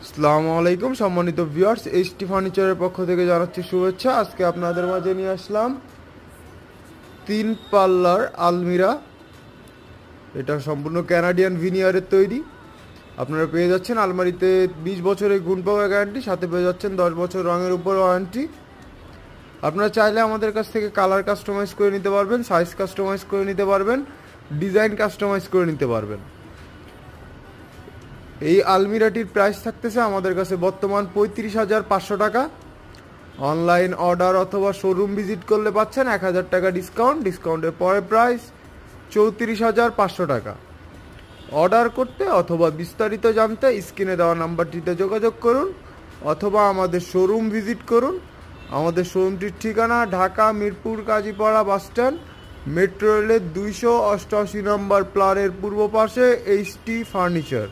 আসসালামু আলাইকুম সম্মানিত ভিউয়ার্স, এইচটি ফার্নিচারের পক্ষ থেকে জানাচ্ছি শুভেচ্ছা। আজকে আপনাদের মাঝে নিয়ে আসলাম 3 পাল্লার আলমিরা। এটা সম্পূর্ণ ক্যানাডিয়ান ভিনিয়ারের তৈরি। আপনারা পেয়ে যাচ্ছেন আলমারিতে 20 বছরের গুণ পাওয়ার গ্যারান্টি, সাথে পেয়ে যাচ্ছেন 10 বছর রঙের উপর ওয়ারেন্টি। আপনারা চাইলে আমাদের কাছ থেকে কালার কাস্টমাইজ করে নিতে পারবেন, সাইজ কাস্টমাইজ করে নিতে পারবেন, ডিজাইন কাস্টমাইজ করে নিতে পারবেন। এই আলমিরাটির প্রাইস থাকতেছে আমাদের কাছে বর্তমান 35,500 টাকা। অনলাইন অর্ডার অথবা শোরুম ভিজিট করলে পাচ্ছেন 1,000 টাকা ডিসকাউন্ট। ডিসকাউন্টের পরে প্রাইস 34,500 টাকা। অর্ডার করতে অথবা বিস্তারিত জানতে স্ক্রিনে দেওয়া নাম্বারটিতে যোগাযোগ করুন অথবা আমাদের শোরুম ভিজিট করুন। আমাদের শোরুমটির ঠিকানা ঢাকা মিরপুর কাজীপাড়া বাসস্ট্যান্ড, মেট্রো রেলের 288 নম্বর প্লারের পূর্ব পাশে এইচটি ফার্নিচার।